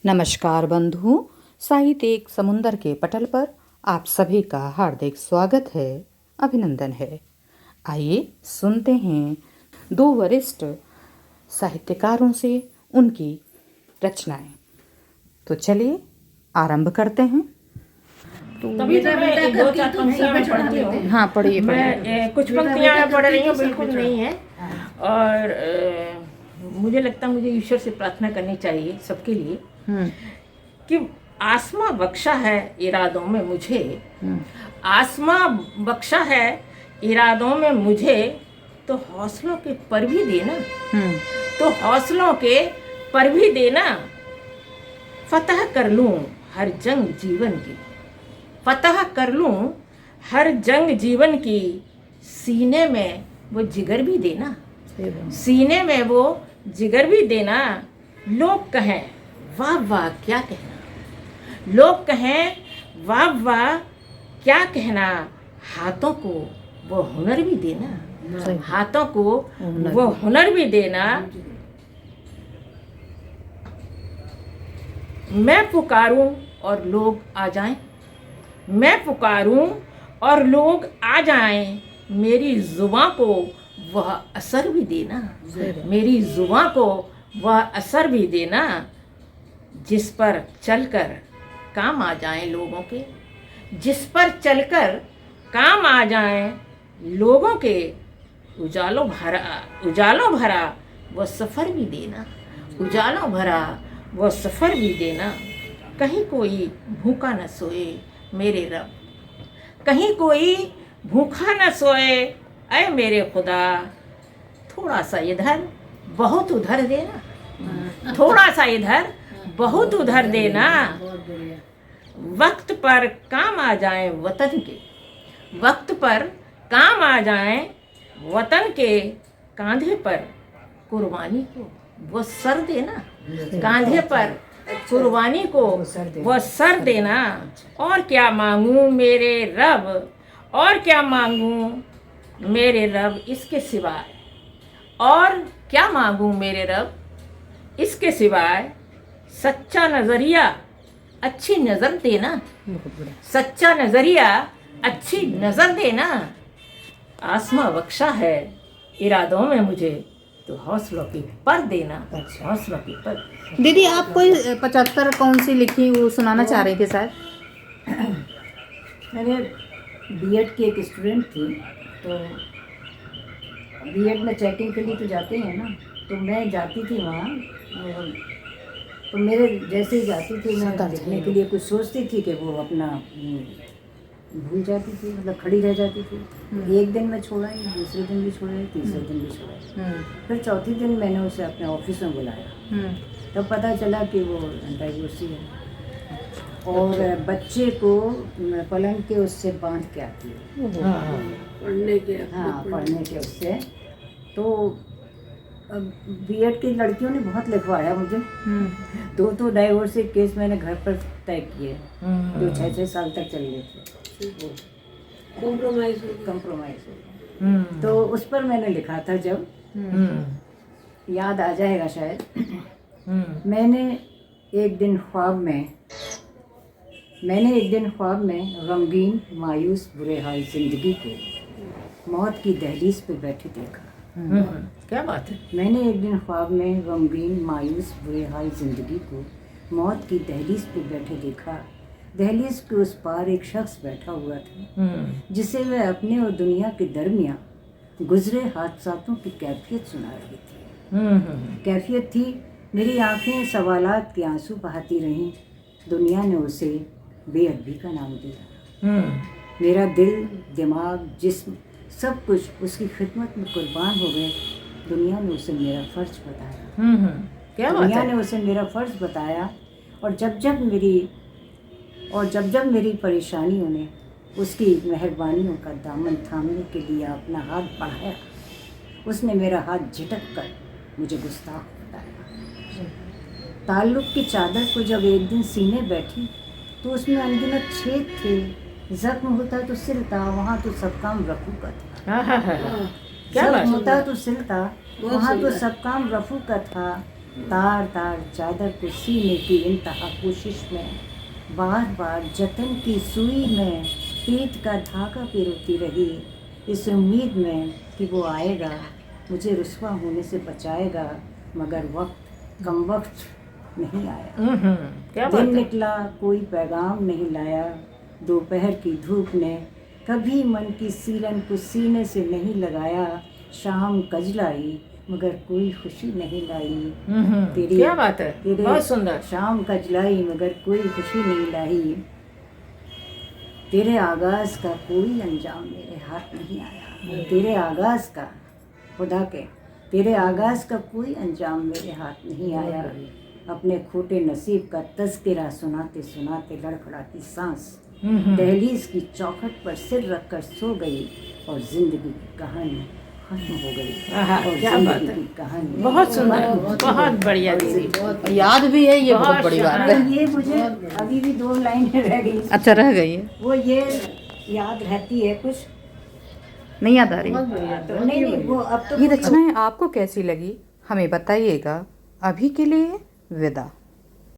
नमस्कार बंधुओं, साहित्य एक समुंदर के पटल पर आप सभी का हार्दिक स्वागत है, अभिनंदन है। आइए सुनते हैं दो वरिष्ठ साहित्यकारों से उनकी रचनाएं। तो चलिए आरंभ करते हैं। तभी तो मैं एक दो चार पंक्तियाँ पढ़ती हूँ। हाँ, पढ़िए। मैं कुछ पंक्तियाँ पढ़ रही हूँ, बिल्कुल नहीं है। और मुझे लगता है मुझे ईश्वर से प्रार्थना करनी चाहिए सबके लिए कि आसमां बख्शा है इरादों में मुझे, आसमां बख्शा है इरादों में मुझे, तो हौसलों के पर भी देना, तो हौसलों के पर भी देना। फतह कर लूँ हर जंग जीवन की, फतह कर लूँ हर जंग जीवन की, सीने में वो जिगर भी देना, सीने में वो जिगर भी देना। लोग कहें वाह वाह क्या कहना, लोग कहें वाह वाह क्या कहना, हाथों को वो हुनर भी देना, हाथों को वो हुनर भी देना। मैं पुकारूं और लोग आ जाएं, मैं पुकारूं और लोग आ जाएं, मेरी जुबां को वह असर भी देना, मेरी जुबां को वह असर भी देना, जिस पर चलकर काम आ जाएं लोगों के, जिस पर चलकर काम आ जाएं लोगों के। उजालों भरा वह सफ़र भी देना, उजालों भरा वह सफ़र भी देना। कहीं कोई भूखा न सोए मेरे रब, कहीं कोई भूखा न सोए ऐ मेरे खुदा, थोड़ा सा इधर बहुत उधर देना, थोड़ा सा इधर बहुत उधर देना। वक्त पर काम आ जाए वतन के, वक्त पर काम आ जाए वतन के, कांधे पर कुर्बानी को वो सर देना, कांधे पर कुर्बानी को वो सर देना। और क्या मांगूं मेरे रब, और क्या मांगूं मेरे रब इसके सिवाय, और क्या मांगूं मेरे रब इसके सिवाय, सच्चा नज़रिया अच्छी नज़र देना, सच्चा नज़रिया अच्छी नज़र देना। आसमां बख्शा है इरादों में मुझे, तो हौसलों की पर देना, हौसलों की पर। दीदी, आप कोई 75 कौन सी लिखी वो सुनाना चाह रही थी शायद? मैंने बीएड की एक स्टूडेंट थी, तो बीएड में चेकिंग के लिए तो जाते हैं ना, तो मैं जाती थी वहाँ, तो मेरे जैसे ही जाती थी मैं लिखने के लिए कुछ सोचती थी कि वो अपना भूल जाती थी, मतलब खड़ी रह जाती थी। एक दिन मैं छोड़ा ही, दूसरे दिन भी छोड़ा ही, तीसरे दिन भी छोड़ा ही। फिर चौथे दिन मैंने उसे अपने ऑफिस में बुलाया, तब पता चला कि वो डाइवोर्सी है और बच्चे को पलंग के उससे बांध के आती है, पढ़ने के उससे। तो बीएड की लड़कियों ने बहुत लिखवाया मुझे, दो डाइवोर्सी केस मैंने घर पर तय किए, जो 6-6 साल तक चल रहे थे, कंप्रोमाइज हो गया। तो उस पर मैंने लिखा था, जब याद आ जाएगा शायद। मैंने एक दिन ख्वाब में गमगीन मायूस बुरे हाल जिंदगी को मौत की दहलीज पे बैठे देखा। क्या बात है। मैंने एक दिन ख्वाब में गमगीन मायूस बुरे हाल जिंदगी को मौत की दहलीज पे बैठे देखा। दहलीज के उस पार एक शख्स बैठा हुआ था, जिसे वह अपने और दुनिया के दरमियान गुजरे हादसातों की कैफियत सुना रही थी। कैफियत थी, मेरी आंखें सवालात के आंसू बहाती रहीं, दुनिया ने उसे बेअदबी का नाम दिया। मेरा दिल, दिमाग, जिस्म, सब कुछ उसकी खिदमत में कुर्बान हो गए। दुनिया ने उसे मेरा फ़र्ज बताया। क्या दुनिया ने उसे मेरा फ़र्ज बताया। और जब जब मेरी परेशानियों ने उसकी मेहरबानियों का दामन थामने के लिए अपना हाथ बढ़ाया, उसने मेरा हाथ झटक कर मुझे गुस्ताख बताया। ताल्लुक़ की चादर को जब एक दिन सीने बैठी, तो उसमें अनगिनत छेद थे। जख्म होता तो सिल था, वहाँ तो सब काम रफू का था। जख्म होता तो सिल था, वहाँ तो सब काम रफू का था। तार तार चादर को सीने की इंतहा कोशिश में, बार बार जतन की सुई में प्रीत का धागा पिरोती रही, इस उम्मीद में कि वो आएगा, मुझे रुस्वा होने से बचाएगा, मगर वक्त कम वक्त नहीं आया। क्या बात दिन है। निकला कोई पैगाम नहीं लाया, दोपहर की धूप ने कभी मन की सीलन को सीने से नहीं लगाया, शाम कजलाई मगर कोई खुशी नहीं लाई। तेरी क्या बात है, तेरे बहुत सुंदर। शाम कजलाई मगर कोई खुशी नहीं लाई, तेरे आगाज का कोई अंजाम मेरे हाथ नहीं आया। तेरे आगाज का, खुदा के तेरे आगाज का कोई अंजाम मेरे हाथ नहीं आया। अपने खोटे नसीब का तज़किरा सुनाते सुनाते लड़खड़ाती सांस दहलीज की चौखट पर सिर रखकर सो गई, और जिंदगी की कहानी खत्म हो गई। आहा, और क्या बात जिंदगी है। की कहानी बहुत सुंदर, बहुत बढ़िया दीदी। याद भी है, ये बहुत बहुत बड़ी बात है। ये मुझे अभी भी 2 लाइनें रह गई, अच्छा, रह गई है, वो ये याद रहती है कुछ, नहीं याद आ रही। तो नहीं वो अब तो ये रचनाएं आपको कैसी लगी हमें बताइएगा। अभी के लिए विदा।